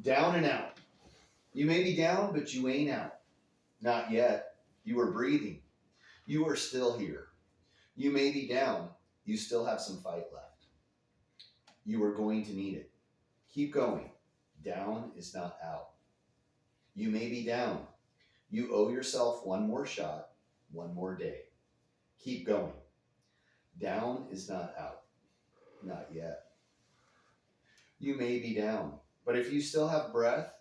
Down and out. You may be down, but you ain't out. Not yet. You are breathing. You are still here. You may be down. You still have some fight left. You are going to need it. Keep going. Down is not out. You may be down. You owe yourself one more shot, one more day. Keep going. Down is not out. Not yet. You may be down, but if you still have breath,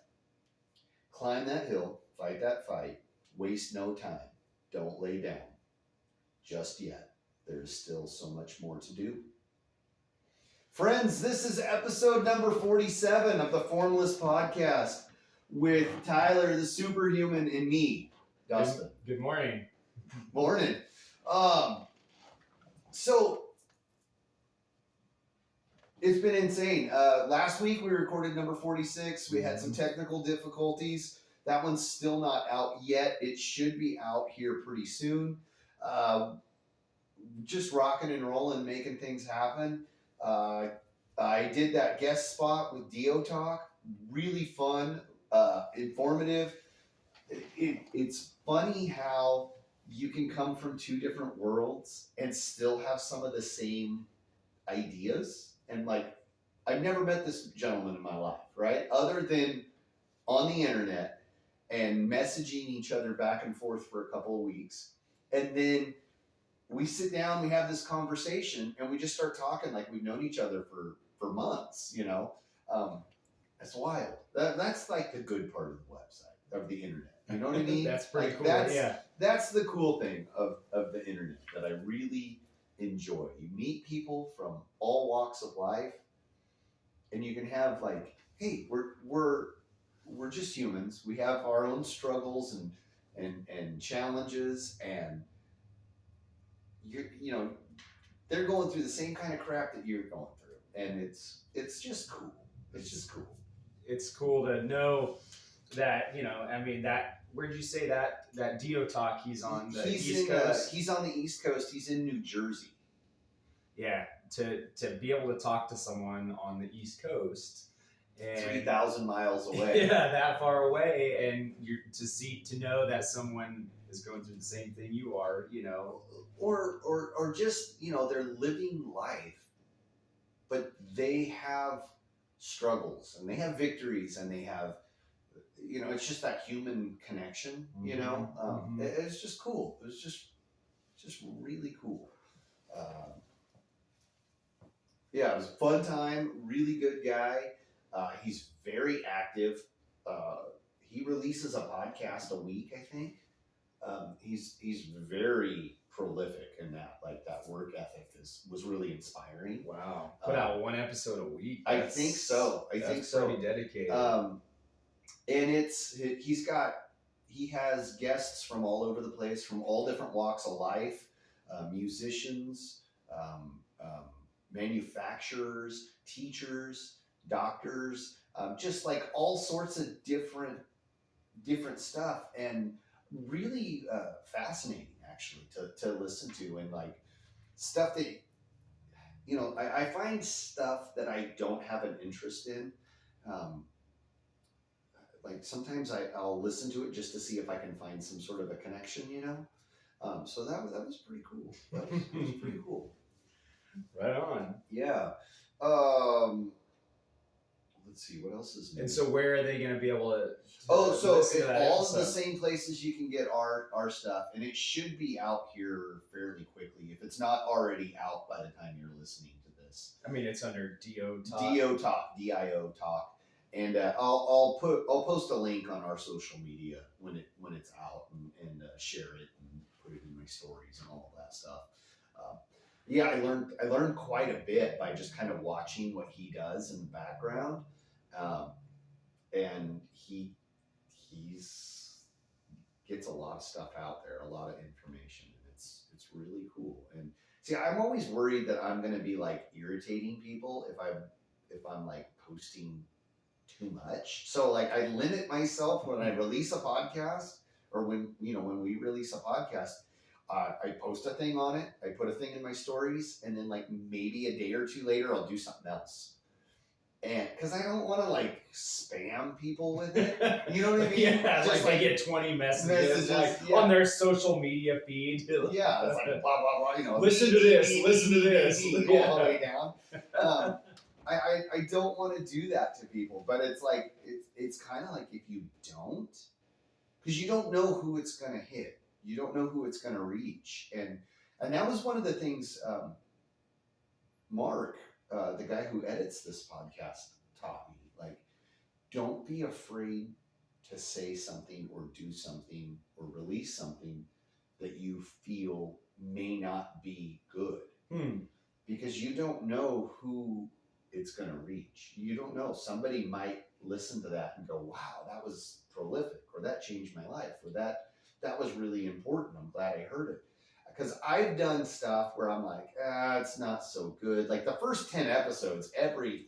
climb that hill, fight that fight, waste no time. Don't lay down. Just yet. There's still so much more to do. Friends, this is episode number 47 of the Formless podcast with Tyler, the superhuman, and me, Dustin. Good morning. Morning. So it's been insane. Last week we recorded number 46. We had some technical difficulties. That one's still not out yet. It should be out here pretty soon. Just rocking and rolling, making things happen. I did that guest spot with Dio Talk. Really fun, informative. It's funny how you can come from two different worlds and still have some of the same ideas. And like, I've never met this gentleman in my life, right? Other than on the internet and messaging each other back and forth for a couple of weeks. And then we sit down, we have this conversation, and we just start talking like we've known each other for months, you know? That's wild. That's like the good part of the website, of the internet. You know what I mean? That's pretty cool. That's the cool thing of the internet that I really enjoy. You meet people from all walks of life, and you can have like, hey, we're just humans. We have our own struggles and challenges, and you know, they're going through the same kind of crap that you're going through, and it's just cool. It's just cool. It's cool to know that, you know, I mean, that, where'd you say that Dio Talk, he's on the East Coast? He's on the East Coast. He's in New Jersey. Yeah, to be able to talk to someone on the East Coast. And 3,000 miles away. Yeah, that far away, and to know that someone is going through the same thing you are, you know. Or just, you know, they're living life, but they have struggles and they have victories and they have, you know, it's just that human connection, you know. It's just cool. It was just really cool. Yeah, it was a fun time. Really good guy. He's very active. He releases a podcast a week, I think. He's very prolific in that. Like, that work ethic was really inspiring. Wow. Put out one episode a week. I think so. Pretty dedicated. And he has guests from all over the place, from all different walks of life, musicians, manufacturers, teachers, doctors, just like all sorts of different stuff, and really fascinating actually to listen to, and like stuff that, you know, I find stuff that I don't have an interest in. Like sometimes I'll listen to it just to see if I can find some sort of a connection, you know. So that was pretty cool. That was pretty cool. Right on. Yeah. Let's see, what else is new? And so where are they going to be able to? So all of the same places you can get our stuff, and it should be out here fairly quickly if it's not already out by the time you're listening to this. I mean, it's under Dio Talk. Dio Talk, DIO Talk, and I'll post a link on our social media when it's out, and share it and put it in my stories and all of that stuff. Yeah, I learned quite a bit by just kind of watching what he does in the background, and he's gets a lot of stuff out there, a lot of information, and it's really cool. And see, I'm always worried that I'm going to be like irritating people if I'm like posting too much. So like I limit myself when I release a podcast, or when we release a podcast. I post a thing on it. I put a thing in my stories, and then like maybe a day or two later, I'll do something else. And because I don't want to like spam people with it, you know what I mean? Yeah, Just like they get 20 messages like yeah. on their social media feed. Yeah, it's like blah blah blah. You know, listen to this, listen to this, all the way down. I don't want to do that to people, but it's like it's kind of like if you don't, because you don't know who it's going to hit, you don't know who it's going to reach, and that was one of the things Mark, the guy who edits this podcast, taught me. Like, don't be afraid to say something or do something or release something that you feel may not be good. Because you don't know who it's going to reach. You don't know. Somebody might listen to that and go, wow, that was prolific, or that changed my life, or that was really important. I'm glad I heard it. Because I've done stuff where I'm like, it's not so good. Like the first 10 episodes, every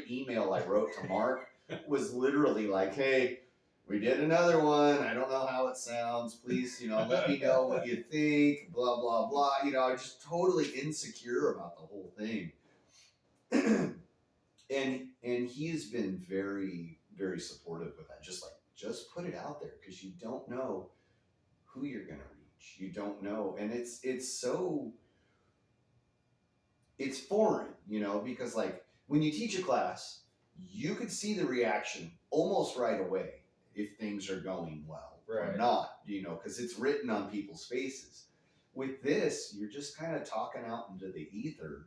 email I wrote to Mark was literally like, hey, we did another one. I don't know how it sounds. Please, let me know what you think, blah, blah, blah. I'm just totally insecure about the whole thing. and he has been very, very supportive with that. Just put it out there, because you don't know who you're going to reach. You don't know. And it's foreign, because like when you teach a class, you could see the reaction almost right away if things are going well or not, because it's written on people's faces. With this, you're just kind of talking out into the ether,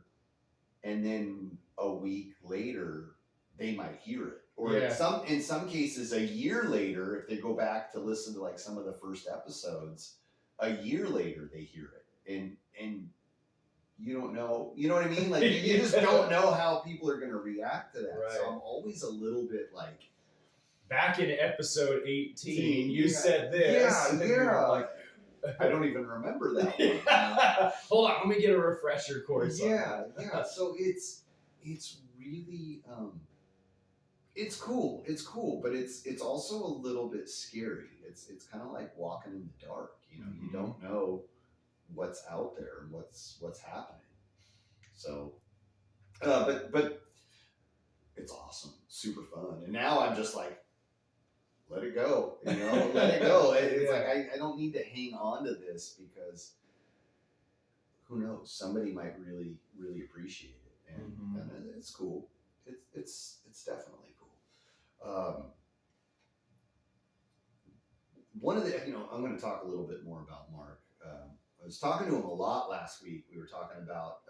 and then a week later, they might hear it. Or in some cases, a year later, if they go back to listen to like some of the first episodes, a year later they hear it, and you don't know, you know what I mean? Like you just don't know how people are going to react to that. Right. So I'm always a little bit like, back in episode 18, you said this. Yeah. Like, I don't even remember that one. Hold on, let me get a refresher course. Yeah. So it's really it's cool. It's cool, but it's also a little bit scary. It's kind of like walking in the dark. You don't know what's out there and what's happening. So, but it's awesome, super fun. And now I'm just like, let it go, let it go. It's like I don't need to hang on to this, because who knows? Somebody might really, really appreciate it, and it's cool. It's definitely cool. One of the, I'm going to talk a little bit more about Mark. I was talking to him a lot last week. We were talking about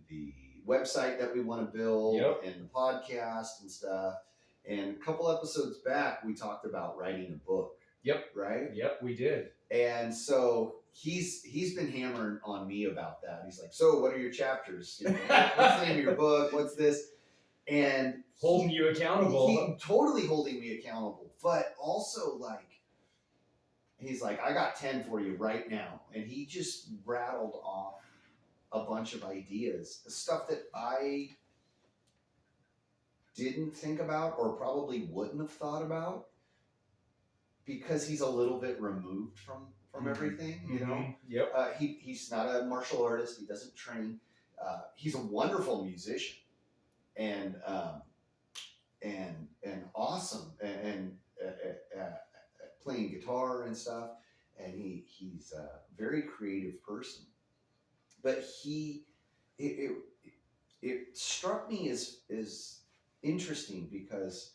the website that we want to build, and the podcast and stuff. And a couple episodes back, we talked about writing a book. Yep. Right? Yep, we did. And so he's been hammering on me about that. He's like, so what are your chapters? What's the name of your book? What's this? And holding you accountable. He totally holding me accountable. But also like, he's like, I got 10 for you right now. And he just rattled off a bunch of ideas, stuff that I didn't think about or probably wouldn't have thought about, because he's a little bit removed from everything, Yep. He's not a martial artist. He doesn't train. He's a wonderful musician and awesome and playing guitar and stuff. And he's a very creative person. But it struck me as interesting, because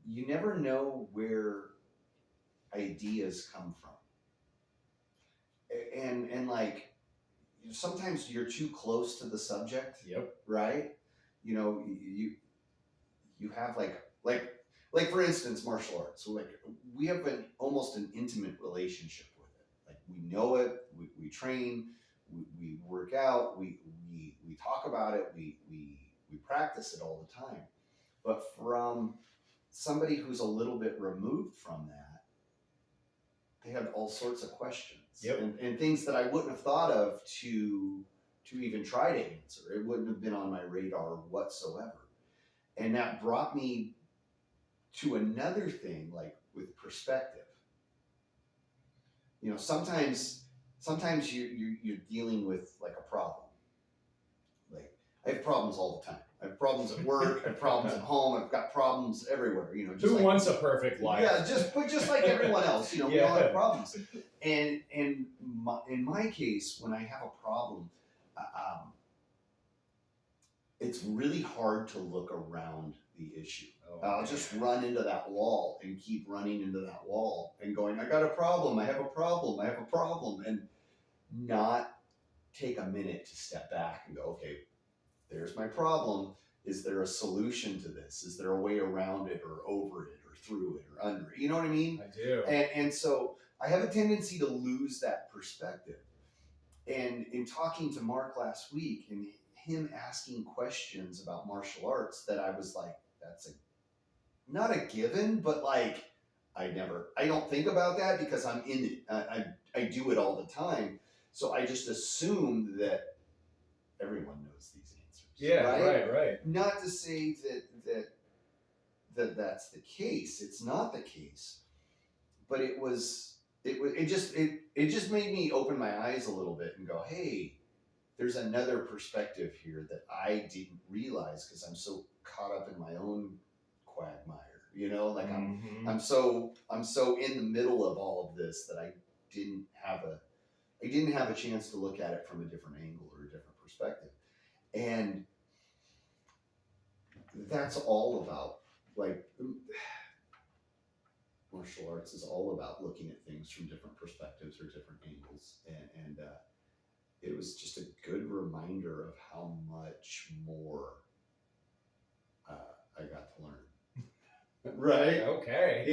you never know where ideas come from, and like sometimes you're too close to the subject. Right. You have like for instance, martial arts. So like we have almost an intimate relationship with it. Like we know it, we train, we work out, we talk about it, we practice it all the time. But from somebody who's a little bit removed from that, they have all sorts of questions and things that I wouldn't have thought of to even try to answer. It wouldn't have been on my radar whatsoever. And that brought me to another thing, like with perspective. Sometimes you're dealing with like a problem. Like I have problems all the time. I have problems at work. I have problems at home. I've got problems everywhere. Just Who like, wants a perfect life? Yeah, just like everyone else. We Yeah. all have problems. And in my case, when I have a problem, it's really hard to look around the issue. I'll just run into that wall and keep running into that wall and going, I got a problem. I have a problem. I have a problem. And not take a minute to step back and go, okay, there's my problem. Is there a solution to this? Is there a way around it or over it or through it or under it? You know what I mean? I do. And so I have a tendency to lose that perspective. And in talking to Mark last week and him asking questions about martial arts, that I was like, that's not a given, but like, I don't think about that because I'm in it. I do it all the time. So I just assumed that everyone knows these answers. Yeah, right. Not to say that's the case. It's not the case. But it just made me open my eyes a little bit and go, hey, there's another perspective here that I didn't realize because I'm so caught up in my own quagmire. Like I'm so in the middle of all of this that I didn't have a chance to look at it from a different angle or a different perspective. And that's all about, like, martial arts is all about looking at things from different perspectives or different angles. And it was just a good reminder of how much more I got to learn. Right? Okay.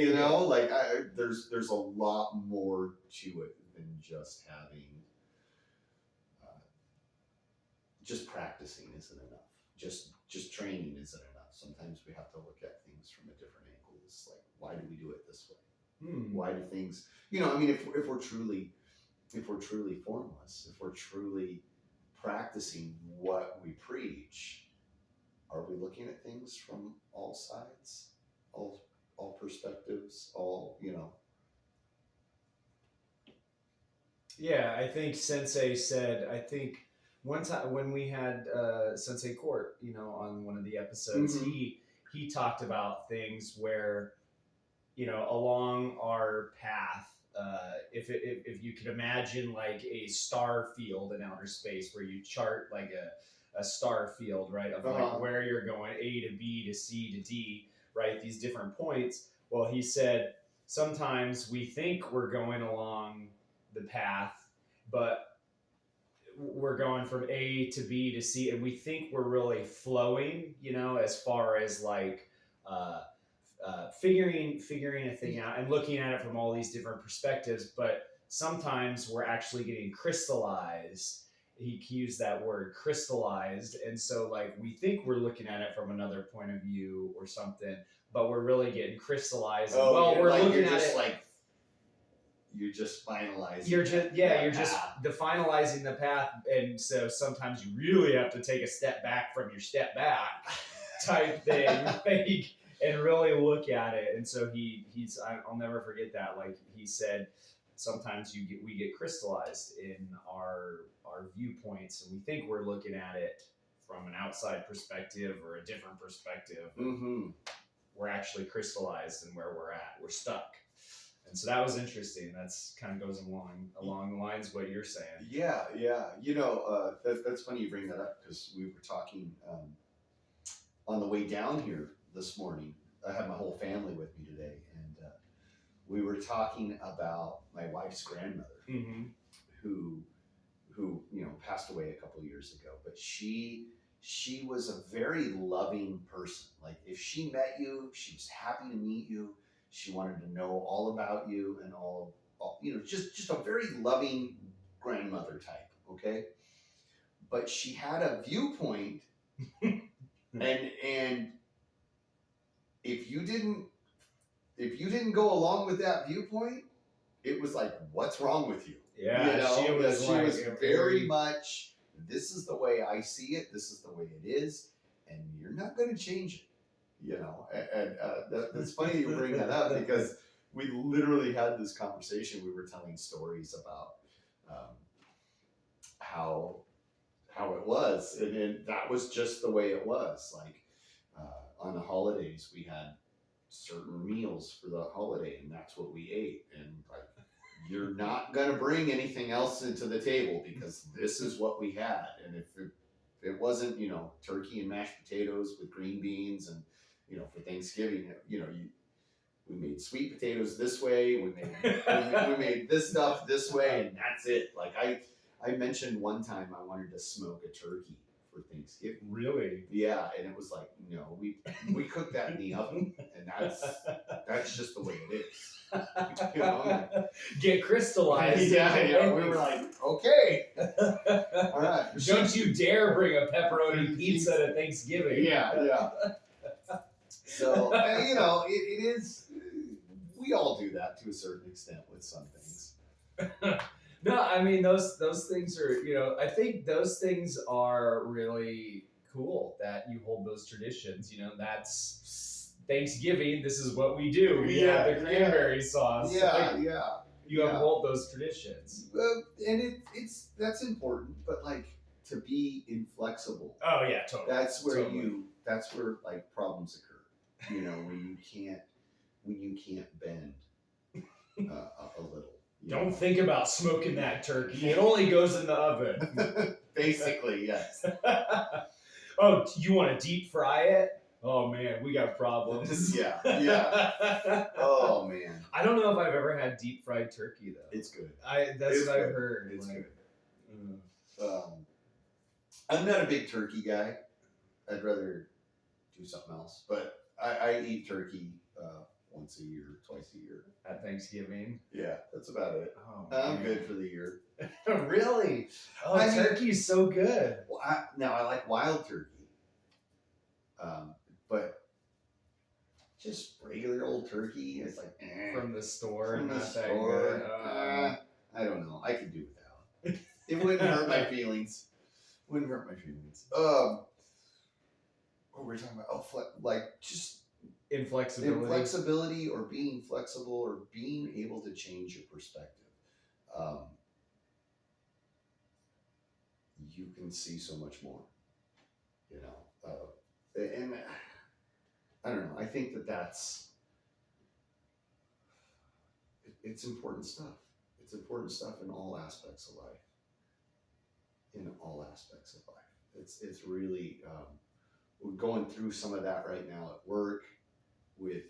There's a lot more to it than just having, just practicing isn't enough. Just training isn't enough. Sometimes we have to look at things from a different angle. It's like, why do we do it this way? Why do things, if we're truly formless, if we're truly practicing what we preach, are we looking at things from all sides, all perspectives, Yeah, I think Sensei said, I think one time when we had Sensei Court, on one of the episodes, he talked about things where, along our path, if you could imagine like a star field in outer space where you chart like a star field, right, of like where you're going, A to B to C to D, right, these different points. Well, he said sometimes we think we're going along the path, but we're going from A to B to C, and we think we're really flowing, as far as like figuring a thing out and looking at it from all these different perspectives. But sometimes we're actually getting crystallized. He used that word, crystallized, and so like we think we're looking at it from another point of view or something, but we're really getting crystallized. We're like, looking at it like you're just finalizing. You're just finalizing the path, and so sometimes you really have to take a step back from your step back type thing, like, and really look at it. And so I'll never forget that. Like he said, sometimes we get crystallized in our viewpoints, and we think we're looking at it from an outside perspective or a different perspective. We're actually crystallized in where we're at. We're stuck. And so that was interesting. That's kind of goes along the lines of what you're saying. Yeah. That's funny you bring that up because we were talking on the way down here this morning. I had my whole family with me today, and we were talking about my wife's grandmother, who passed away a couple of years ago. But she was a very loving person. Like if she met you, she was happy to meet you. She wanted to know all about you and all just a very loving grandmother type. Okay, but she had a viewpoint, and if you didn't go along with that viewpoint, it was like, what's wrong with you? Yeah, she was very much, this is the way I see it, this is the way it is, and you're not going to change it. That's funny you bring that up because we literally had this conversation. We were telling stories about how how it was, and that was just the way it was. Like on the holidays, we had certain meals for the holiday, and that's what we ate. And like, you're not gonna bring anything else into the table because this is what we had. And if it wasn't, turkey and mashed potatoes with green beans, and for Thanksgiving, we made sweet potatoes this way. We made this stuff this way, and that's it. Like I mentioned one time I wanted to smoke a turkey for Thanksgiving. Really? Yeah, and it was like, no, we cook that in the oven, and that's just the way it is. Get crystallized. Yeah. We were like, okay, all right. Don't you dare bring a pepperoni pizza to Thanksgiving. Yeah. So it is. We all do that to a certain extent with some things. No, I mean those things are, I think those things are really cool that you hold those traditions. That's Thanksgiving. This is what we do. We have the cranberry sauce. You uphold those traditions. And that's important, but like to be inflexible. Oh yeah, totally. That's where like problems occur. When you can't bend a little. Don't think about smoking that turkey. It only goes in the oven. Basically, yes. Oh, you want to deep fry it? Oh man, we got problems. Yeah. Oh man. I don't know if I've ever had deep fried turkey though. It's good. That's what I've heard. It's good. I'm not a big turkey guy. I'd rather do something else. But I eat turkey once a year, twice a year. At Thanksgiving? Yeah, that's about it. Oh, I'm good for the year. Really? Oh, turkey's so good. Well, I like wild turkey. But just regular old turkey, it's like from the store. From the not that store. good. I don't know. I could do without. It wouldn't hurt my feelings. What were we talking about? Oh, like just inflexibility, or being flexible, or being able to change your perspective. You can see so much more, and I don't know. I think it's important stuff. It's important stuff in all aspects of life. It's really we're going through some of that right now at work with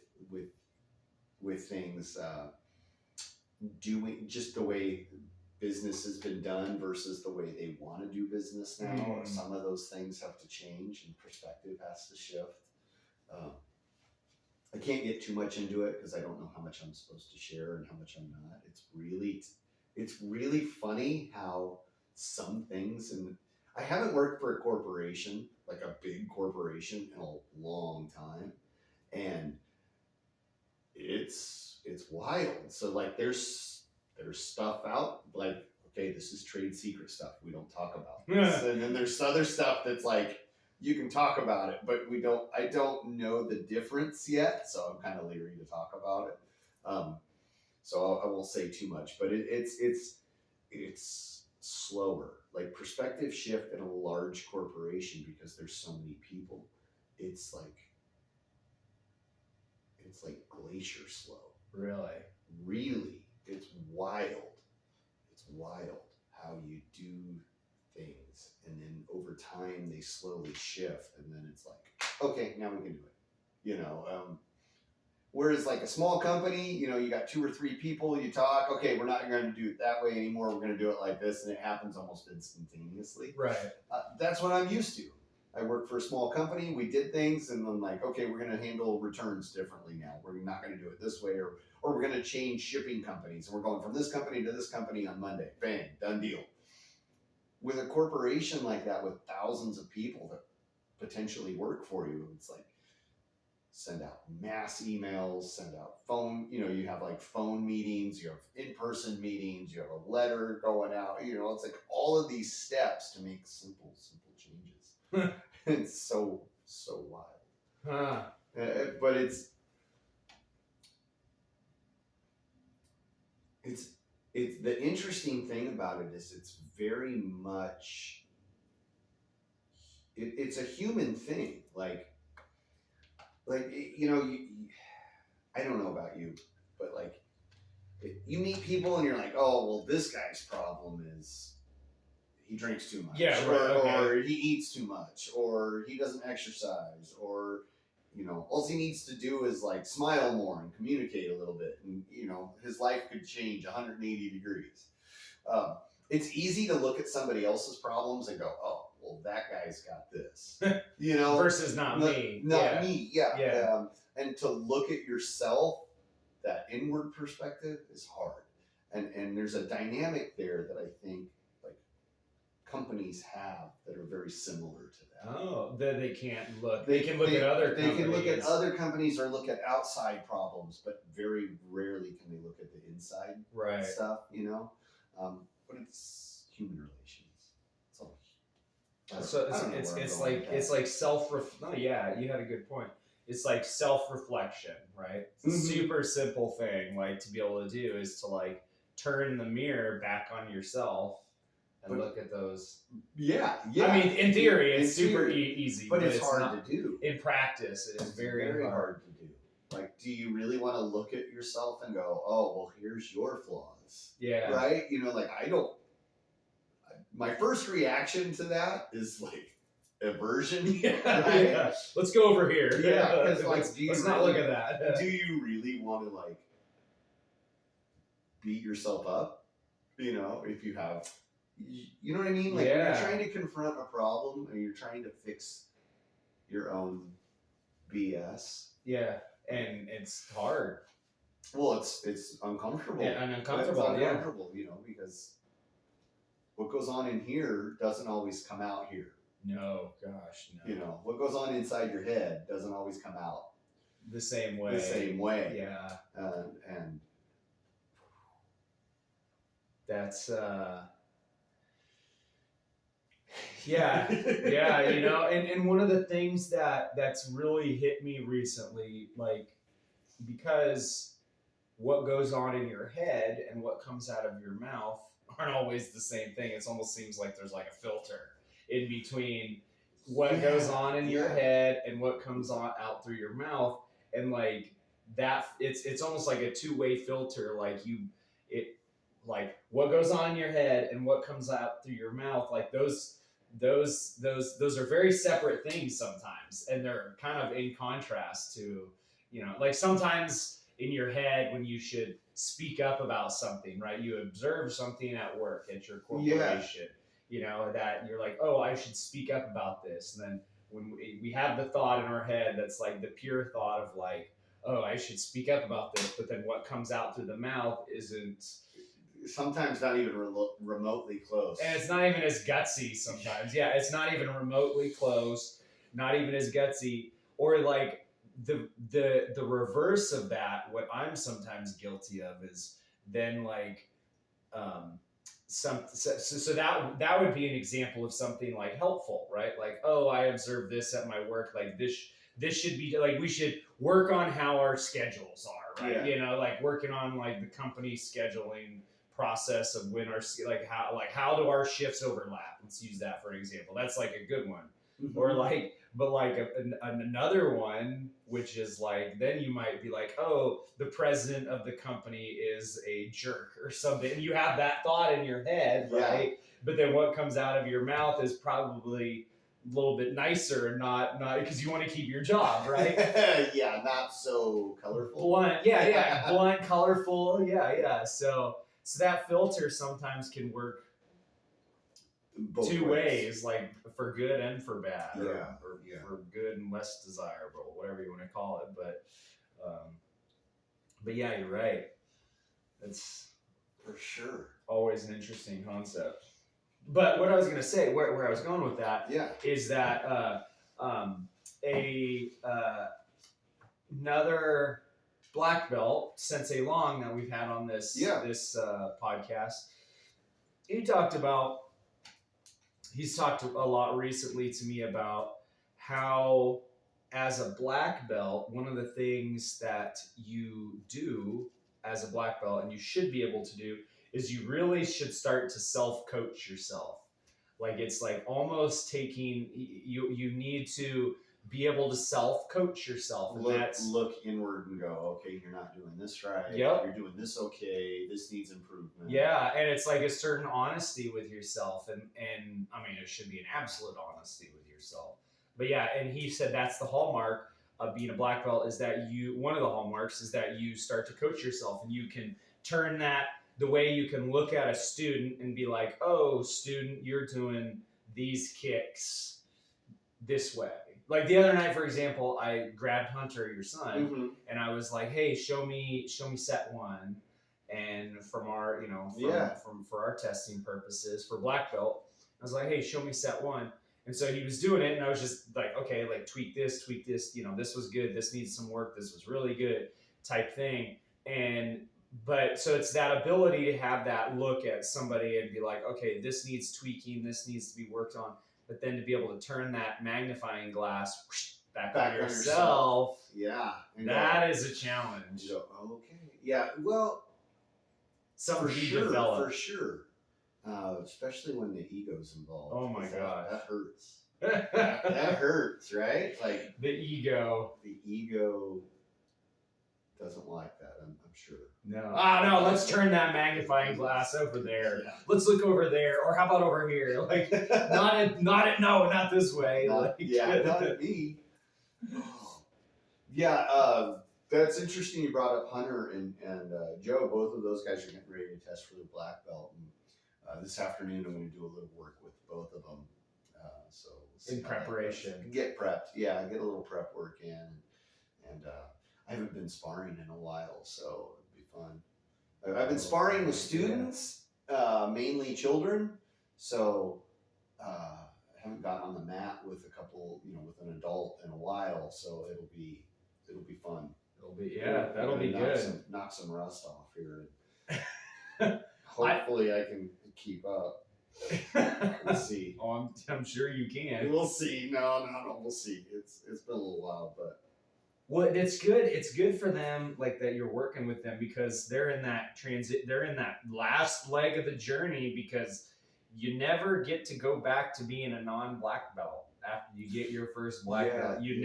things doing just the way business has been done versus the way they want to do business now. Some of those things have to change and perspective has to shift. I can't get too much into it because I don't know how much I'm supposed to share and how much I'm not. It's really funny how some things, and I haven't worked for a corporation, like a big corporation, in a long time, and it's wild. So like there's stuff out, like, okay, this is trade secret stuff, we don't talk about this. And then there's other stuff that's like, you can talk about it, but I don't know the difference yet, so I'm kind of leery to talk about it. So I won't say too much, but it's slower. Like perspective shift in a large corporation, because there's so many people, it's like glacier slow. Really, it's wild. It's wild how you do things, and then over time they slowly shift, and then it's like, okay, now we can do it. Whereas like a small company, you got 2 or 3 people, you talk, okay, we're not going to do it that way anymore, we're going to do it like this, and it happens almost instantaneously. Right. That's what I'm used to. I worked for a small company, we did things, and then like, okay, we're going to handle returns differently now. We're not going to do it this way, or we're going to change shipping companies, and we're going from this company to this company on Monday. Bang, done deal. With a corporation like that, with thousands of people that potentially work for you, it's like, send out mass emails, send out phone, you have like phone meetings, you have in-person meetings, you have a letter going out, it's like all of these steps to make simple changes. It's so wild. But it's the interesting thing about it is it's very much it's a human thing. Like you know, I don't know about you, but like you meet people and you're like, oh well, this guy's problem is he drinks too much, Yeah, right, or he eats too much, or he doesn't exercise, or you know, all he needs to do is like smile more and communicate a little bit, and you know, his life could change 180 degrees. Um, it's easy to look at somebody else's problems and go, oh, well, that guy's got this, you know, versus not me. not me, yeah. Yeah. And to look at yourself, that inward perspective is hard, and there's a dynamic there that I think like companies have that are very similar to that. Oh, that they can't look. They can look at other companies. They can look at other companies or look at outside problems, but very rarely can they look at the inside stuff, you know? But it's human relations. So it's like no, yeah, you had a good point. It's like self-reflection, right? It's a super simple thing, like to be able to do is to like turn the mirror back on yourself and look at those. Yeah. I mean, in theory, it's super easy, but it's hard to do. In practice, it's very hard to do. Like, do you really want to look at yourself and go, "Oh, well, here's your flaws"? Yeah. Right? You know, like I don't. My first reaction to that is like aversion. Yeah. Right? Yeah. Let's go over here. Yeah. Like, let's not look at that. Do you really want to like beat yourself up? You know, if you have. You know what I mean? Like when you're trying to confront a problem and you're trying to fix your own BS. Yeah, and it's hard. Well, it's uncomfortable. Yeah, and uncomfortable. It's uncomfortable, you know, because what goes on in here doesn't always come out here. No, gosh, no. You know, what goes on inside your head doesn't always come out the same way. Yeah. And that's yeah, you know, and one of the things that's really hit me recently, like, because what goes on in your head and what comes out of your mouth aren't always the same thing. It almost seems like there's like a filter in between what goes on in your head and what comes out through your mouth, and like that, it's almost like a two-way filter. Like what goes on in your head and what comes out through your mouth, like those are very separate things sometimes, and they're kind of in contrast to, you know, like sometimes in your head when you should speak up about something, right? You observe something at work at your corporation, you know, that you're like, oh, I should speak up about this. And then when we have the thought in our head that's like the pure thought of like, oh, I should speak up about this, but then what comes out through the mouth isn't sometimes not even remotely close. And it's not even as gutsy sometimes. Yeah, it's not even remotely close, not even as gutsy. Or like the reverse of that, what I'm sometimes guilty of is then like so that would be an example of something like helpful, right? Like, oh, I observed this at my work, like this should be like, we should work on how our schedules are, right? Yeah. You know, like working on like the company scheduling process of when how do our shifts overlap? Let's use that for an example. That's like a good one. Mm-hmm. Or like, but like another one, which is like, then you might be like, oh, the president of the company is a jerk or something. And you have that thought in your head, right? Yeah. But then what comes out of your mouth is probably a little bit nicer, not because you want to keep your job, right? Yeah, not so colorful. Blunt, yeah, blunt, colorful, yeah. So that filter sometimes can work both two ways, like for good and for bad, or for good and less desirable, whatever you want to call it. But yeah, you're right. It's for sure always an interesting concept. But what I was going to say, where I was going with that, is that another black belt, Sensei Long, that we've had on this podcast, he's talked a lot recently to me about how, as a black belt, one of the things that you do as a black belt, and you should be able to do, is you really should start to self-coach yourself. Like it's like almost taking you need to be able to self-coach yourself, and look inward and go, okay, you're not doing this right. Yep. You're doing this okay. This needs improvement. Yeah, and it's like a certain honesty with yourself, and I mean it should be an absolute honesty with yourself. But yeah, and he said that's the hallmark of being a black belt, is that one of the hallmarks is that you start to coach yourself, and you can turn that the way you can look at a student and be like, oh, student, you're doing these kicks this way. Like the other night, for example, I grabbed Hunter, your son, and I was like, hey, show me set one. And from our, for our testing purposes for black belt, I was like, hey, show me set one. And so he was doing it, and I was just like, okay, like tweak this, this was good, this needs some work, this was really good, type thing. But so it's that ability to have that look at somebody and be like, okay, this needs tweaking, this needs to be worked on. But then to be able to turn that magnifying glass back on yourself. Yeah. That is a challenge. You go, okay. Yeah, well, something for you sure, develop. For sure. Especially when the ego's involved. Oh my God. That hurts. that hurts, right? Like the ego. The ego doesn't like that, I'm sure. No. No, let's turn that magnifying glass over there. Yeah. Let's look over there. Or how about over here? Like, not this way. Not at me. Yeah, that's interesting you brought up Hunter and Joe. Both of those guys are getting ready to test for the black belt. And this afternoon, I'm going to do a little work with both of them. So we'll in preparation. Get prepped. Yeah, get a little prep work in. And I haven't been sparring in a while, so it'd be fun. I've been sparring with students, mainly children. So I haven't gotten on the mat with a couple, with an adult in a while. So it'll be fun. That'll be good. Knock some rust off here. Hopefully I can keep up. We'll see. Oh, I'm sure you can. We'll see. No, we'll see. It's been a little while, but. Well, it's good. It's good for them, like that you're working with them, because they're in that they're in that last leg of the journey, because you never get to go back to being a non-black belt after you get your first black belt. You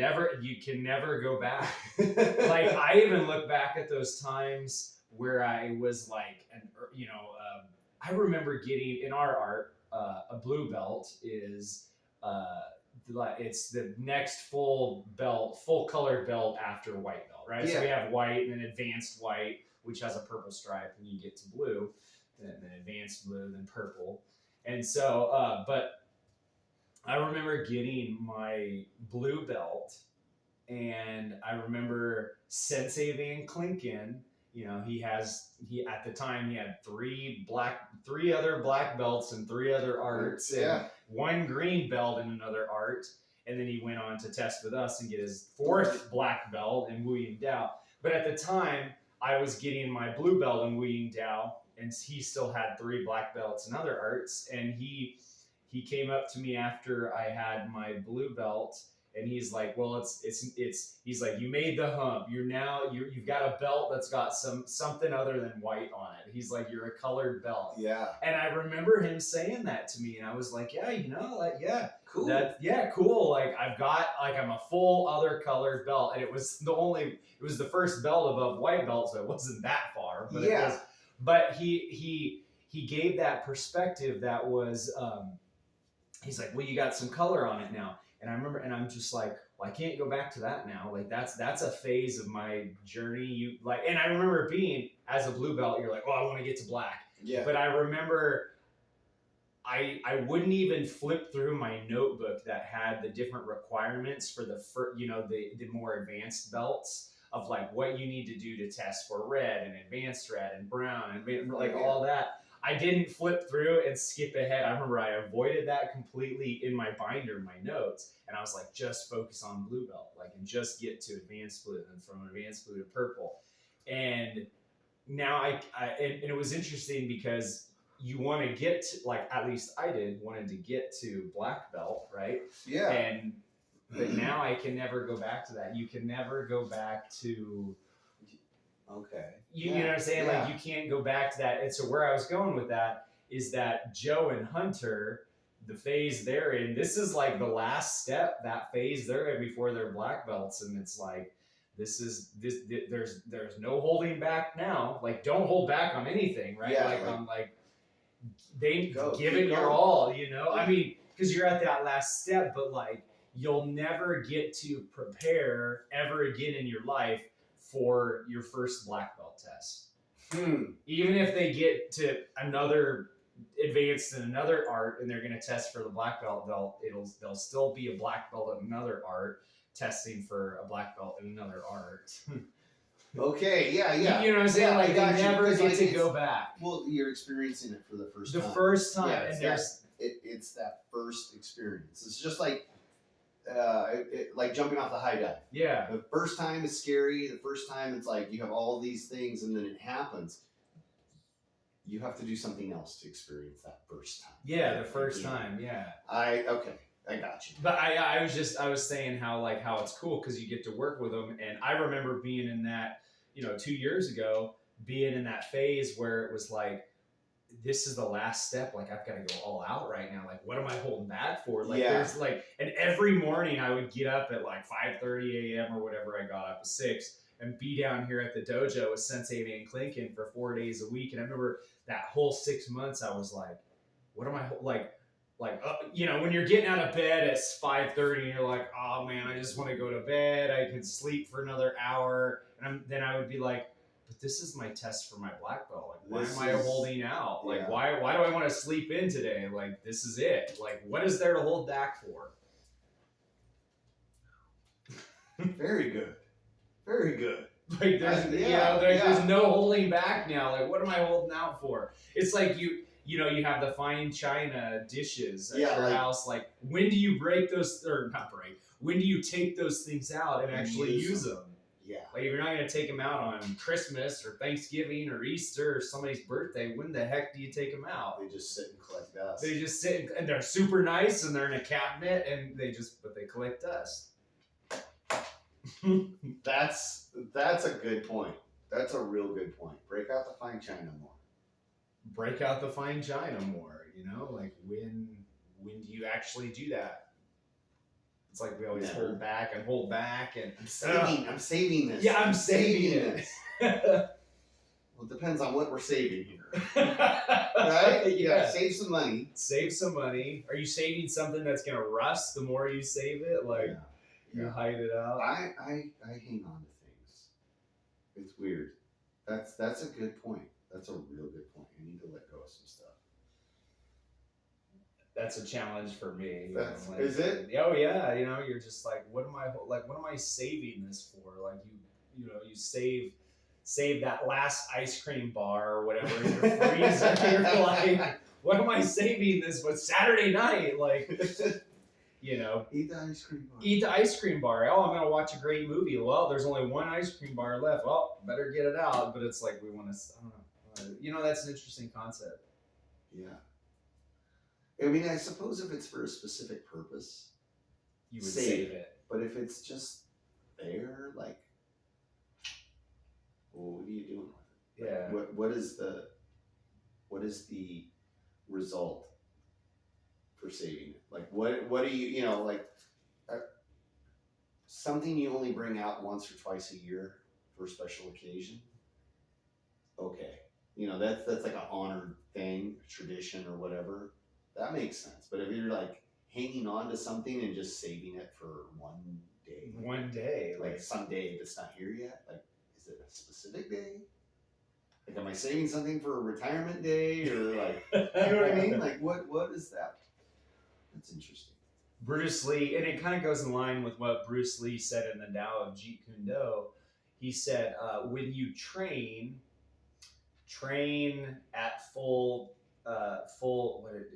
can never go back. Like I even look back at those times where I was like, I remember getting in our art, a blue belt is, it's the next full colored belt after white belt, right? Yeah. So we have white and then advanced white, which has a purple stripe, and you get to blue, and then advanced blue, then purple. And so, but I remember getting my blue belt, and I remember Sensei Van Klinken. He at the time he had three other black belts and 3 other arts, and 1 green belt and another art, and then he went on to test with us and get his 4th black belt in Wu Ying Dao. But at the time, I was getting my blue belt in Wu Ying Dao, and he still had 3 black belts and other arts, and he came up to me after I had my blue belt. And he's like, well, he's like, you made the hump. You've got a belt that's got something other than white on it. He's like, you're a colored belt. Yeah. And I remember him saying that to me, and I was like, cool. Cool. Like I'm a full other colored belt, and it was the first belt above white belt, so it wasn't that far. But but he gave that perspective that was, he's like, well, you got some color on it now. And I remember, and I'm just like, well, I can't go back to that now. Like that's a phase of my journey. And I remember being as a blue belt, you're like, oh, I want to get to black. Yeah. But I remember, I wouldn't even flip through my notebook that had the different requirements for the more advanced belts of like what you need to do to test for red and advanced red and brown and all that. I didn't flip through and skip ahead. I remember I avoided that completely in my binder, my notes, and I was like, just focus on blue belt, and just get to advanced blue, and from advanced blue to purple. And now and it was interesting because you want to get to, at least I wanted to get to black belt, right? Yeah. But now I can never go back to that. You can never go back to. Okay. You know what I'm saying? Yeah. Like you can't go back to that. And so where I was going with that is that Joe and Hunter, the phase they're in, this is like the last step, that phase they're in before they're black belts, and it's like there's no holding back now. Like, don't hold back on anything, right? Yeah, like on like they give keep it your going. all, you know. Yeah. I mean, because you're at that last step, but like you'll never get to prepare ever again in your life for your first black belt test. Even if they get to another advanced in another art and they're going to test for the black belt, they'll still be a black belt in another art testing for a black belt in another art. Okay, yeah. You know what I'm saying? Yeah, like I got they you, never because, get like, to it's- go back. Well, you're experiencing it for the first The time. first time, Yeah, and there's it's that first experience. It's just like like jumping off the high dive. yeah. The first time is scary. The first time it's like you have all these things, and then it happens. You have to do something else to experience that first time. Yeah, the first time, yeah. I got you. But I was saying how it's cool because you get to work with them, and I remember being in that, 2 years ago, being in that phase where it was like, this is the last step. Like, I've got to go all out right now. Like, what am I holding back for? Like, Yeah. there's like, and every morning I would get up at like 5:30 a.m. or whatever. I got up at 6 and be down here at the dojo with Sensei Van Klinken for 4 days a week. And I remember that whole 6 months, I was like, what am I like, when you're getting out of bed at 5:30 and you're like, oh man, I just want to go to bed. I could sleep for another hour. And then I would be like, but this is my test for my black belt. Like, why am I holding out? Like, yeah. why do I want to sleep in today? Like, this is it. Like, what is there to hold back for? Very good. Very good. Like, there's no holding back now. Like, what am I holding out for? It's like you have the fine china dishes at your house. Like, when do you break those, or not break? When do you take those things out and actually use them? Yeah. Like, if you're not going to take them out on Christmas or Thanksgiving or Easter or somebody's birthday, when the heck do you take them out? They just sit and collect dust. They just sit and they're super nice and they're in a cabinet and they collect dust. That's a good point. That's a real good point. Break out the fine china more. Break out the fine china more, like when do you actually do that? It's like we always hold back and I'm saving this. Yeah, I'm saving it. Well, it depends on what we're saving here. Right? Yeah. Save some money. Save some money. Are you saving something that's gonna rust the more you save it? Like, you hide it out. I hang on to things. It's weird. That's a good point. That's a real good point. I need to let go of some stuff. That's a challenge for me. Is it? Oh yeah, you're just like, what am I saving this for? Like, you save that last ice cream bar or whatever in your freezer. You're like, what am I saving this for? Saturday night, like, eat the ice cream bar. Eat the ice cream bar. Oh, I'm gonna watch a great movie. Well, there's only one ice cream bar left. Well, better get it out. But it's like, we want to. I don't know. That's an interesting concept. Yeah. I mean, I suppose if it's for a specific purpose, you would save it. But if it's just there, like, well, what are you doing with it? Yeah. Like, what is the result for saving it? Like, what do you, something you only bring out once or twice a year for a special occasion? Okay. That's like an honored thing, tradition or whatever. That makes sense. But if you're like hanging on to something and just saving it for one day, like someday that's not here yet, like, is it a specific day? Like, am I saving something for a retirement day, or like, you know what I mean? Like, what is that? That's interesting. Bruce Lee, and it kind of goes in line with what Bruce Lee said in the Tao of Jeet Kune Do. He said, when you train at full.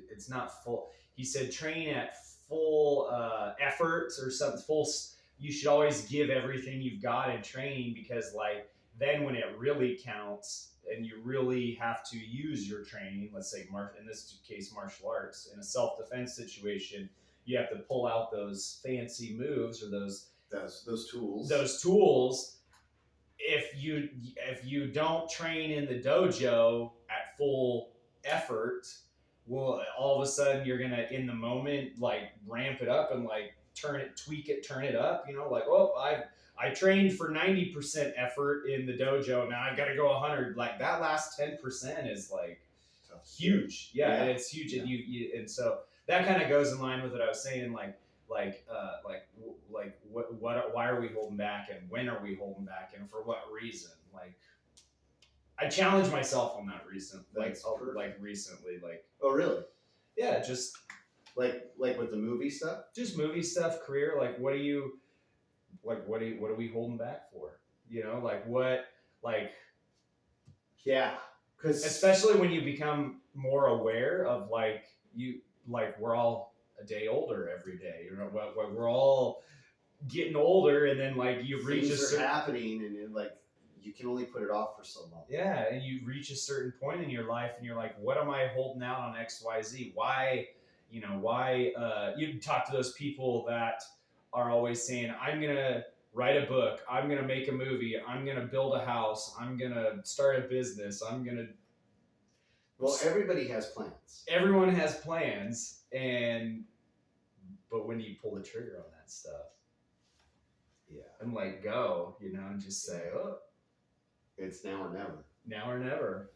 It's not full. He said, train at full efforts or something. You should always give everything you've got in training, because like then when it really counts and you really have to use your training, let's say in this case martial arts, in a self-defense situation, you have to pull out those fancy moves or those tools. Those tools. If you don't train in the dojo at full effort, well, all of a sudden you're gonna in the moment like ramp it up and like tweak it, turn it up. Like, oh, I trained for 90% effort in the dojo. Now I've got to go 100. Like that last 10% is like huge. Yeah, and it's huge. And and so that kind of goes in line with what I was saying. Why are we holding back, and when are we holding back, and for what reason? Like, I challenged myself on that recently. Oh, really? Yeah, just like with the movie stuff. Just movie stuff, career. Like, what are we holding back for? Yeah, because especially when you become more aware of we're all a day older every day. We're all getting older, and then you reach things are happening, and you can only put it off for so long. Yeah, and you reach a certain point in your life, and you're like, what am I holding out on XYZ? Why? You talk to those people that are always saying, I'm gonna write a book, I'm gonna make a movie, I'm gonna build a house, I'm gonna start a business, Well, everybody has plans. Everyone has plans, but when you pull the trigger on that stuff, and go, and just say, oh, it's now or never. Now or never.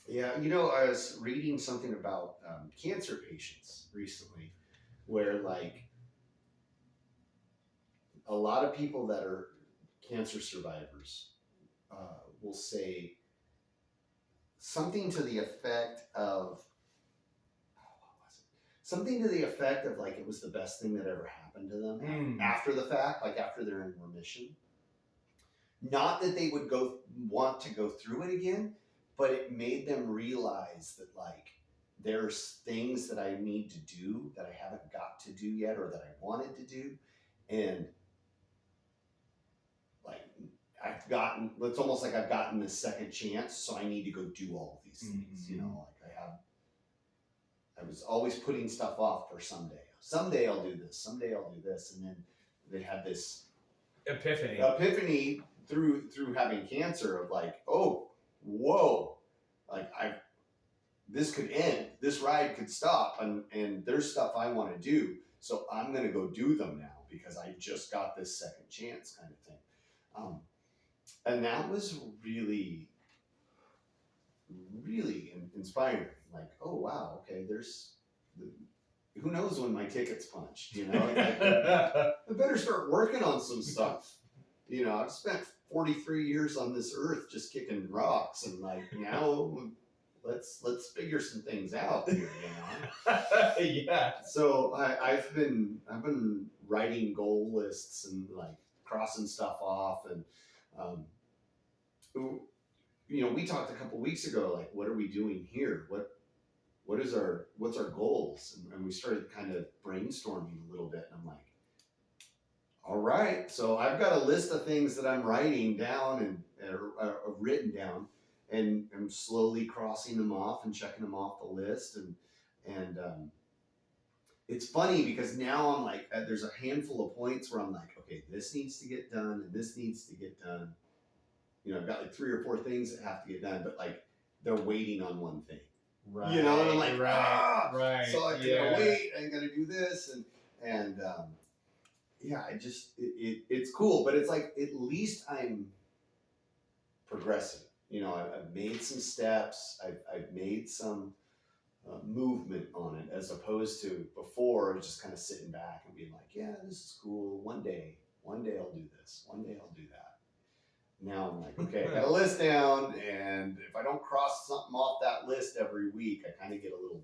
Yeah, I was reading something about cancer patients recently, where a lot of people that are cancer survivors will say something to the effect of, it was the best thing that ever happened to them after the fact, after they're in remission. Not that they would want to go through it again, but it made them realize that there's things that I need to do that I haven't got to do yet, or that I wanted to do. And it's almost like I've gotten this second chance, so I need to go do all of these things. I was always putting stuff off for someday. Someday I'll do this. Someday I'll do this. And then they had this epiphany through having cancer of oh, whoa, this could end. This ride could stop, and there's stuff I want to do. So I'm going to go do them now because I just got this second chance kind of thing. And that was really, really inspiring. Oh, wow, okay, who knows when my ticket's punched, I better start working on some stuff. I've spent 43 years on this earth just kicking rocks, and now let's figure some things out here, Yeah. So I've been writing goal lists and crossing stuff off, and we talked a couple weeks ago, what are we doing here? What's our goals? And we started kind of brainstorming a little bit, and I'm like, all right, so I've got a list of things that I'm writing down and written down, and I'm slowly crossing them off and checking them off the list. And it's funny because now I'm there's a handful of points where I'm okay, this needs to get done and this needs to get done. I've got 3 or 4 things that have to get done, but they're waiting on one thing. Right. And I'm right. So I gotta wait, I gotta do this, and it's cool, but it's at least I'm progressing. I've made some steps, I've made some movement on it, as opposed to before just kind of sitting back and being yeah, this is cool. One day I'll do this. One day I'll do that. Now I'm okay, I got a list down, and if I don't cross something off that list every week, I kind of get a little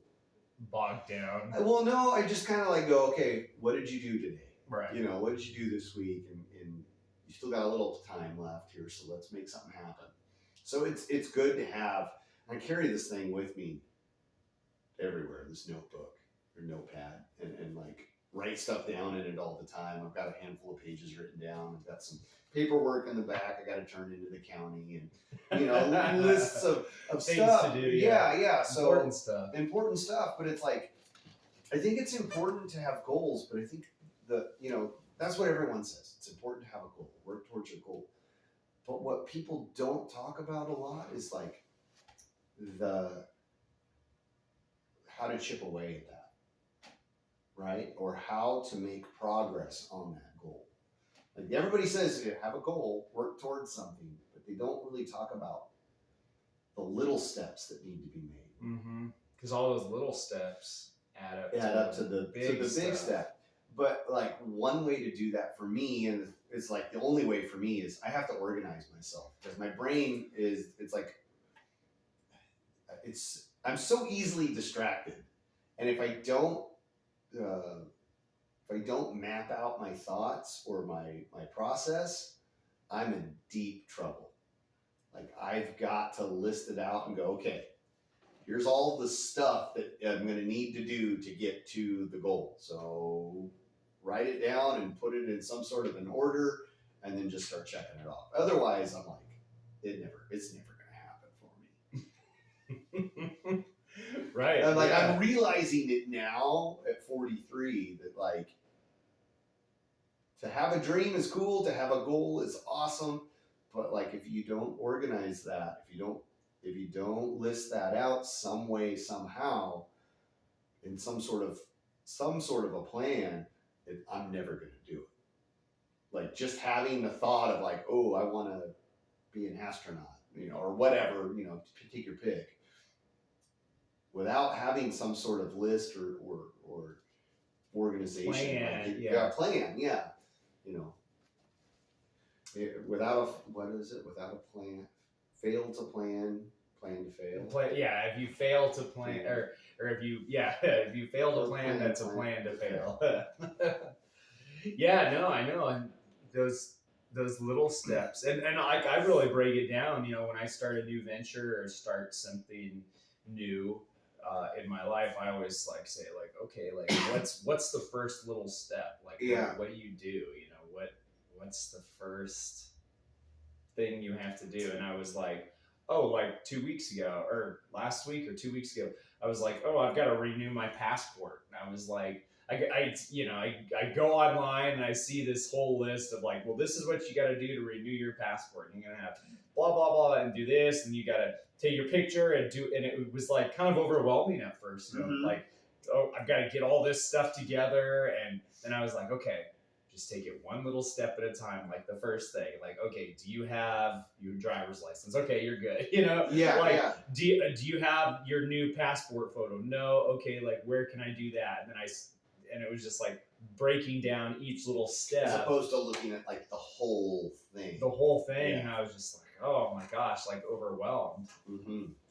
bogged down. Well, no, I just kind of go, okay, what did you do today? Right. What did you do this week? And you still got a little time left here, so let's make something happen. So it's good to have. I carry this thing with me everywhere, this notebook or notepad, and write stuff down in it all the time. I've got a handful of pages written down. I've got some paperwork in the back I got to turn into the county, and lists of stuff to do. Yeah. So important stuff. But it's I think it's important to have goals, but I think that's what everyone says. It's important to have a goal, work towards your goal. But what people don't talk about a lot is how to chip away at that, right? Or how to make progress on that goal. Like everybody says, have a goal, work towards something, but they don't really talk about the little steps that need to be made. Because all those little steps add up to the big big step. But like one way to do that for me, and it's like the only way for me, is I have to organize myself because my brain I'm so easily distracted, and if I don't map out my thoughts or my process, I'm in deep trouble. Like I've got to list it out and go, okay, here's all the stuff that I'm going to need to do to get to the goal. So write it down and put it in some sort of an order, and then just start checking it off. Otherwise, I'm like, it's never going to happen for me. Right. And like I'm realizing it now at 43 that like to have a dream is cool, to have a goal is awesome, but like if you don't organize that, if you don't list that out some way, somehow, in some sort of a plan, I'm never going to do it. Like just having the thought of like, oh, I want to be an astronaut, or whatever, take your pick, without having some sort of list or organization, plan, without a plan, fail to plan to fail. If you fail to plan, or if you fail to plan, that's a plan to fail. Yeah, no, I know, and those little steps, and I really break it down. When I start a new venture or start something new in my life, I always say okay, what's the first little step? What do you do? What's the first thing you have to do? And I was like, 2 weeks ago, or last week or 2 weeks ago, I was like, I've got to renew my passport. And I was like, I go online and I see this whole list of this is what you got to do to renew your passport. And you're gonna have blah blah blah and do this, and you got to take your picture and do. And it was kind of overwhelming at first. I've got to get all this stuff together, and then I was like, okay, just take it one little step at a time. Like the first thing, okay, do you have your driver's license? Okay, you're good. Do you have your new passport photo? No. Okay, where can I do that? And it was just breaking down each little step, as opposed to looking at the whole thing. And I was just oh my gosh, overwhelmed.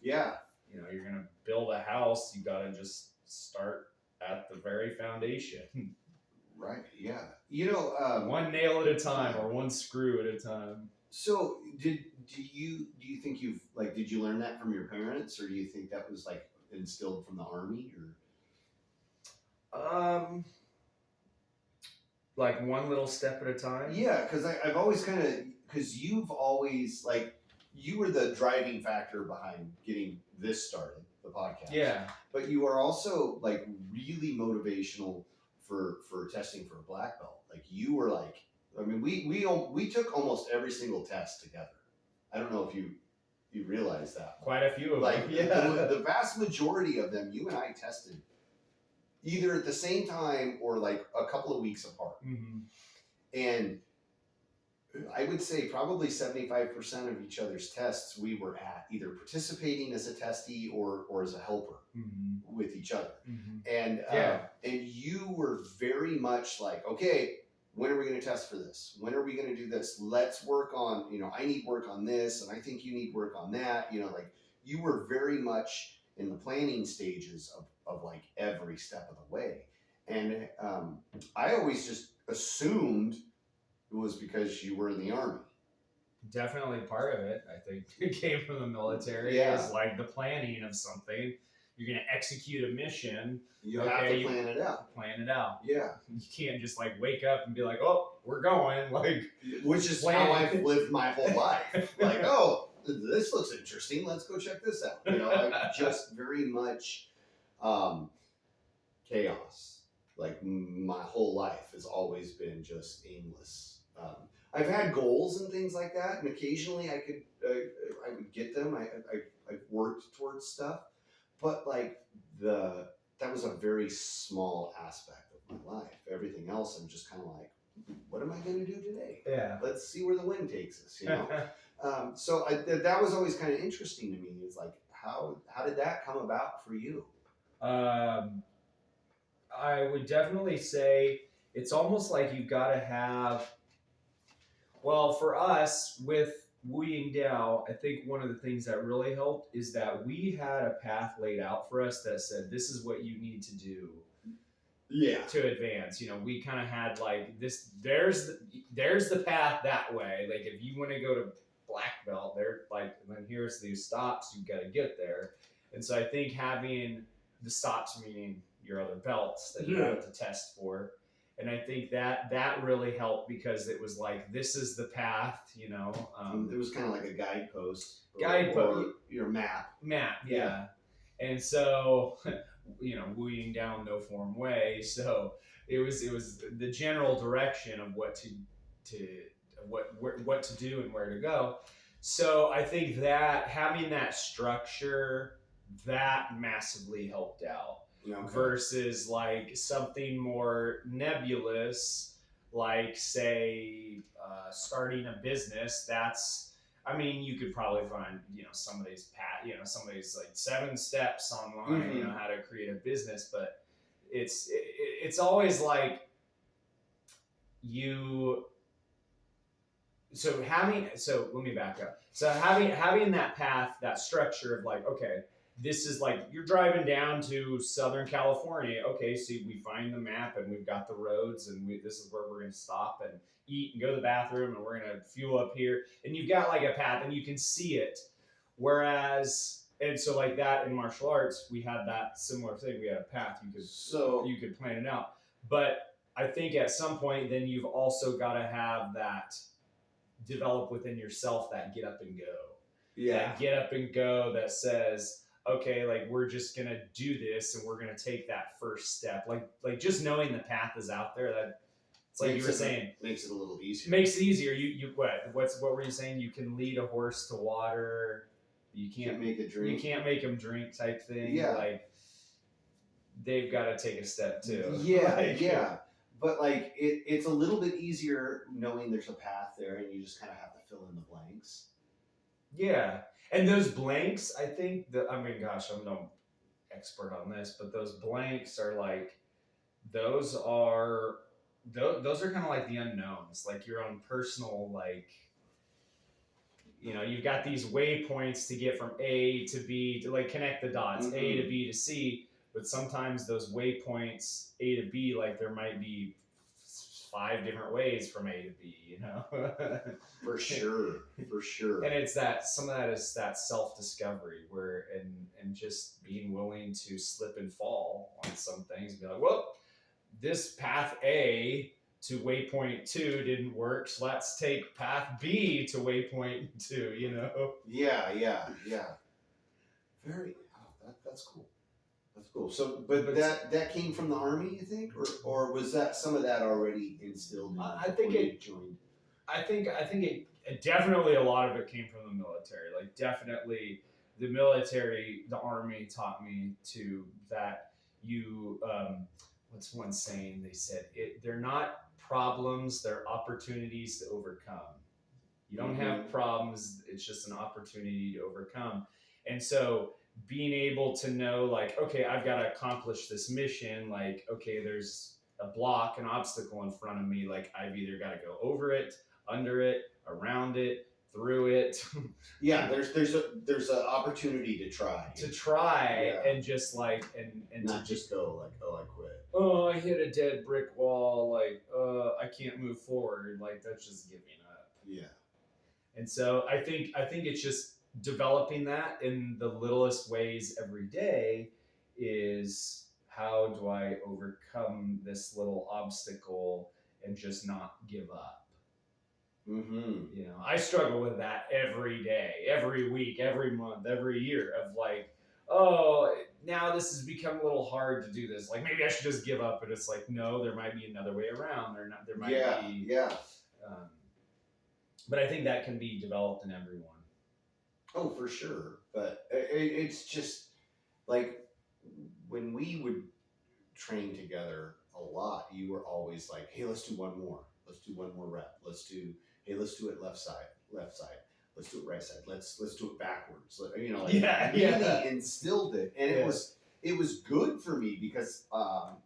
Yeah. You're gonna build a house, you gotta just start at the very foundation. Right. Yeah. One nail at a time, or one screw at a time. So do you think did you learn that from your parents, or do you think that was instilled from the Army, or? One little step at a time. Yeah, because I've always because you've always you were the driving factor behind getting this started, the podcast. Yeah. But you are also really motivational for testing for a black belt. You were we took almost every single test together. I don't know if you realize that. Quite a few of them. The vast majority of them, you and I tested either at the same time or a couple of weeks apart. Mm-hmm. And I would say probably 75% of each other's tests we were at, either participating as a testee or as a helper with each other. And and you were very much okay, when are we going to test for this? When are we going to do this? Let's work on, I need work on this, and I think you need work on that. You were very much in the planning stages of every step of the way. And I always just assumed it was because you were in the Army. Definitely part of it. I think it came from the military. Yeah. It's the planning of something. You're going to execute a mission. You have to plan it out. Plan it out. Yeah. You can't just wake up and be oh, we're going. Which is how I've lived my whole life. Oh, this looks interesting. Let's go check this out. Just very much chaos. My whole life has always been just aimless. I've had goals and things like that, and occasionally I would get them. I've worked towards stuff, but the that was a very small aspect of my life. Everything else, I'm just kind of like, what am I going to do today? Yeah. Let's see where the wind takes us, you know? So that was always kind of interesting to me. It's like, how did that come about for you? I would definitely say it's almost like you've got to have. Well, for us with Wooing Dao, I think one of the things that really helped is that we had a path laid out for us that said this is what you need to do to advance. We kind of had like this. There's the path that way. Like if you want to go to black belt, there like and then here's these stops you got to get there. And so I think having the stops, meaning your other belts that you have to test for. And I think that really helped because it was like, this is the path, it was kind of like a guidepost. Or your map. Yeah. And so, Wooing down no form way. So it was the general direction of what to do and where to go. So I think that having that structure, that massively helped out. Versus like something more nebulous, like say starting a business. You could probably find some of these like 7 steps online, how to create a business, but it's always like you. So let me back up. So having that path, that structure of like, okay, this is like you're driving down to Southern California. Okay, so we find the map and we've got the roads and this is where we're going to stop and eat and go to the bathroom and we're going to fuel up here. And you've got like a path and you can see it. And so like that in martial arts, we had that similar thing. We had a path you could plan it out. But I think at some point then you've also got to have that develop within yourself, that get up and go. Yeah. That get up and go that says, okay, like we're just gonna do this and we're gonna take that first step. Like just knowing the path is out there, that it's like you were saying, makes it a little easier. Makes it easier. What were you saying? You can lead a horse to water. You can't make a drink. You can't make them drink type thing. Yeah. Like they've got to take a step too. Yeah. But like it's a little bit easier knowing there's a path there and you just kind of have to fill in the blanks. Yeah. And those blanks, I think I'm no expert on this, but those blanks are like, those are kind of like the unknowns, like your own personal, like, you've got these waypoints to get from A to B to like connect the dots, A to B to C, but sometimes those waypoints A to B, like there might be 5 different ways from A to B, For sure. And it's some of that is that self-discovery where, and just being willing to slip and fall on some things, be like, well, this path A to waypoint 2 didn't work, so let's take path B to waypoint 2, Yeah. That's cool. That's cool. So, but that came from the Army, you think, or was that some of that already instilled in you? I think it joined. I think it definitely, a lot of it came from the military. Like definitely, the military, the Army taught me that you. What's one saying? They said they're not problems; they're opportunities to overcome. You don't have problems; it's just an opportunity to overcome. And so, being able to know, like, okay, I've got to accomplish this mission. Like, okay, there's a block, an obstacle in front of me. Like, I've either got to go over it, under it, around it, through it. Yeah, there's an opportunity to try. And just like and not just go like, oh, I quit. Oh, I hit a dead brick wall. Like, I can't move forward. Like, that's just giving up. Yeah. And so I think it's just developing that in the littlest ways every day. Is how do I overcome this little obstacle and just not give up? I struggle with that every day, every week, every month, every year of like, oh, now this has become a little hard to do this. Like maybe I should just give up. But it's like, no, there might be another way around. There might be. Yeah. But I think that can be developed in everyone. Oh, for sure. But it's just like when we would train together a lot, you were always like, hey, let's do one more. Let's do one more rep. Let's do it left side. Let's do it right side. Let's do it backwards. You know, like really instilled it, and it was good for me because I'd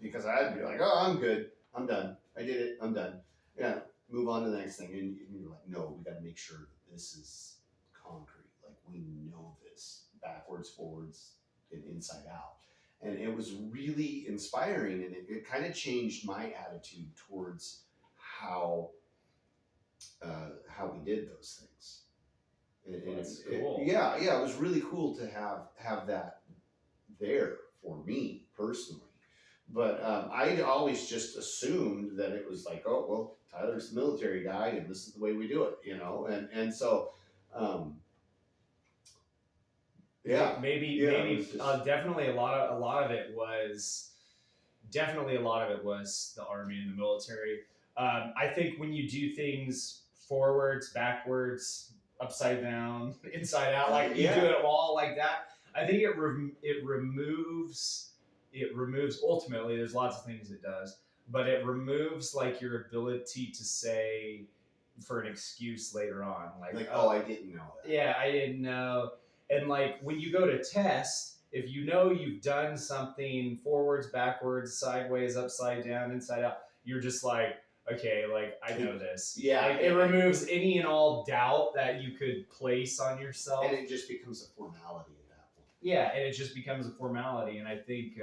be like, oh, I'm good, I'm done, I did it, I'm done. Yeah, move on to the next thing, and you're like, no, we got to make sure that this is concrete. Like we know this backwards, forwards, and inside out. And it was really inspiring, and it kind of changed my attitude towards how we did those things. That's cool. It was really cool to have that there for me personally. But I'd always just assumed that it was like, oh well, Tyler's the military guy, and this is the way we do it, you know, and so. Maybe definitely a lot of it was the Army and the military. I think when you do things forwards, backwards, upside down, inside out, like you do it all like that, I think it removes ultimately. There's lots of things it does, but it removes like your ability to say for an excuse later on, like oh, I didn't know that. Yeah, I didn't know. And like when you go to test, if you know you've done something forwards, backwards, sideways, upside down, inside out, you're just like, okay, like I know this. Yeah. Like, it removes any and all doubt that you could place on yourself. And it just becomes a formality at that point. Yeah, and it just becomes a formality. And I think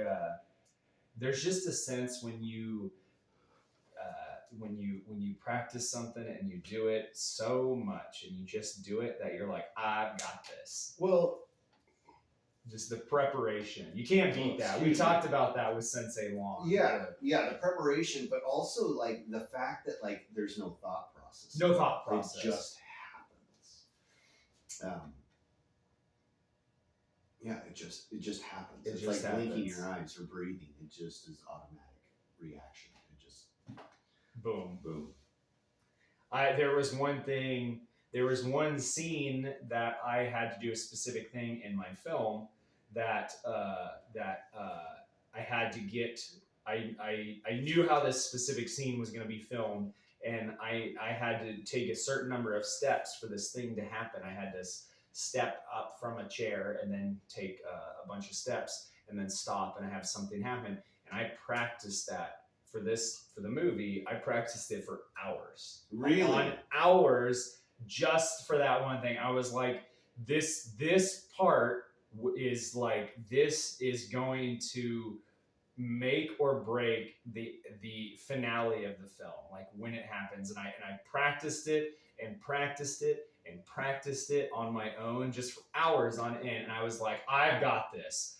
there's just a sense when you practice something and you do it so much and you just do it that you're like, I've got this. Well, just the preparation. You can't beat that. We talked about that with Sensei Long. Yeah, the preparation, but also like the fact that like there's no thought process. No thought process. It just happens. It just happens. It's just like blinking your eyes or breathing. It just is automatic reaction. It just boom. Boom. There was one scene that I had to do a specific thing in my film that I had to get. I knew how this specific scene was going to be filmed, and I had to take a certain number of steps for this thing to happen. I had to step up from a chair and then take a bunch of steps and then stop and have something happen. And I practiced that for the movie. I practiced it for hours. Really? On hours just for that one thing. I was like, this part is like, this is going to make or break the finale of the film, like when it happens. And I practiced it and practiced it and practiced it on my own just for hours on end. And I was like, I've got this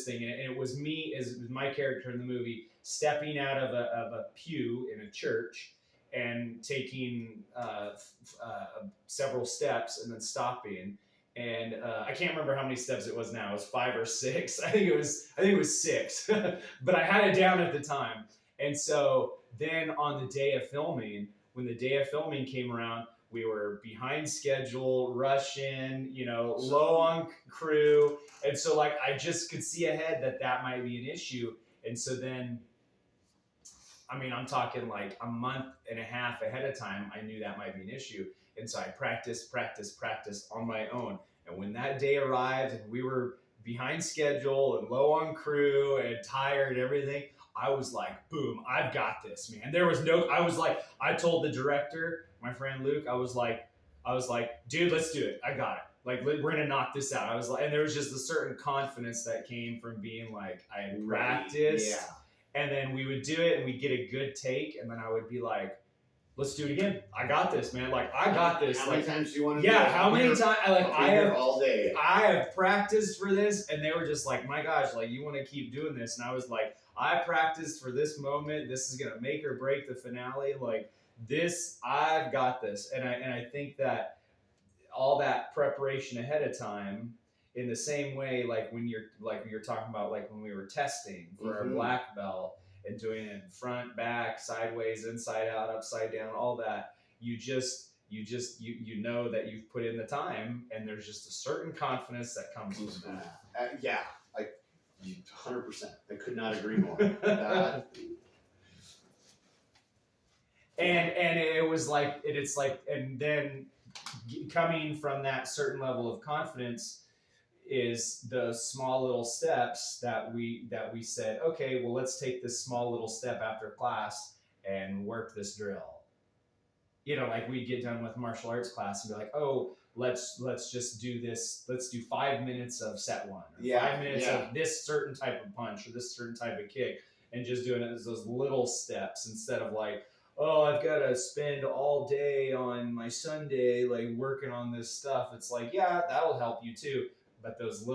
thing. And it was me, as my character in the movie, stepping out of a pew in a church and taking several steps and then stopping. And I can't remember how many steps it was now. It was 5 or 6. I think it was 6, but I had it down at the time. And so then on the day of filming, when the day of filming came around, we were behind schedule, rushing, low on crew. And so like, I just could see ahead that might be an issue. And so then, I mean, I'm talking like a month and a half ahead of time, I knew that might be an issue. And so I practiced on my own. And when that day arrived and we were behind schedule and low on crew and tired and everything, I was like, boom, I've got this, man. I told the director, my friend Luke, I was like, dude, let's do it. I got it. Like, we're going to knock this out. I was like, and there was just a certain confidence that came from being like, I had practiced. Yeah. And then we would do it and we'd get a good take. And then I would be like, let's do it again. I got this, man. Like, I got this. How many times do you want to do it? Yeah, how many times? I have all day. I have practiced for this. And they were just like, my gosh, like, you want to keep doing this. And I was like, I practiced for this moment. This is going to make or break the finale. Like, this, I've got this. And I think that all that preparation ahead of time, in the same way, like when you're talking about, like when we were testing for our black belt and doing it front, back, sideways, inside out, upside down, all that, you know that you've put in the time, and there's just a certain confidence that comes from that. Yeah, I 100%. I could not agree more. That, and it was like it's like, and then coming from that certain level of confidence is the small little steps that we said, okay, well, let's take this small little step after class and work this drill. You know, like we'd get done with martial arts class and be like, oh, let's just do this. Let's do 5 minutes of set one, or 5 minutes of this certain type of punch or this certain type of kick, and just doing it as those little steps instead of like, oh, I've got to spend all day on my Sunday like working on this stuff. It's like, yeah, that'll help you too. But those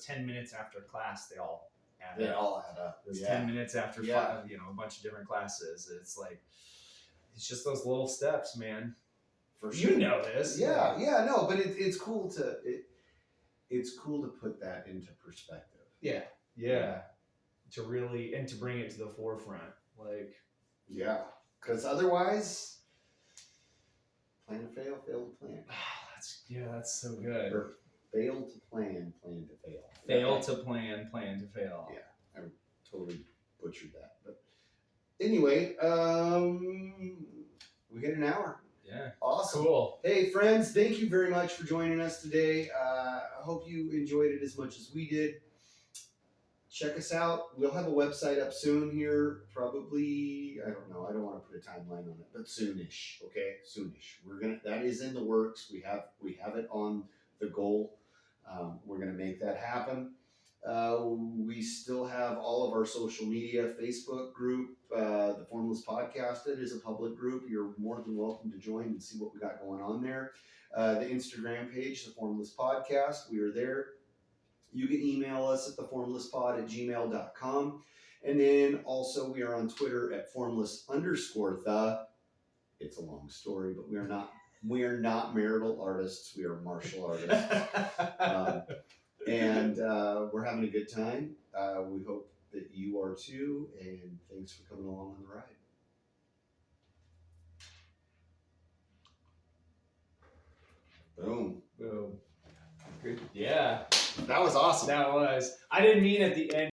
10 minutes after class, they all add up. all add up. Those 10 minutes after five, you know, a bunch of different classes. It's like, it's just those little steps, man. For sure. You know this. No, but it's cool to it's cool to put that into perspective. Yeah. To really, and to bring it to the forefront. Like, yeah. Because otherwise, plan to fail, fail to plan. That's so good. Or fail to plan, plan to fail. Fail to plan, plan to fail. Yeah, I totally butchered that. But anyway, we hit an hour. Yeah. Awesome. Cool. Hey, friends, thank you very much for joining us today. I hope you enjoyed it as much as we did. Check us out. We'll have a website up soon here. Probably, I don't know. I don't want to put a timeline on it, but soonish. Okay, soonish. That is in the works. We have it on the goal. We're gonna make that happen. We still have all of our social media, Facebook group, the Formless Podcast. It is a public group. You're more than welcome to join and see what we got going on there. The Instagram page, the Formless Podcast. We are there. You can email us at theformlesspod@gmail.com. And then also we are on Twitter at formless_the. It's a long story, but we are not marital artists. We are martial artists. And we're having a good time. We hope that you are too. And thanks for coming along on the ride. Boom. Boom. Good. Yeah. That was awesome. That was. I didn't mean at the end.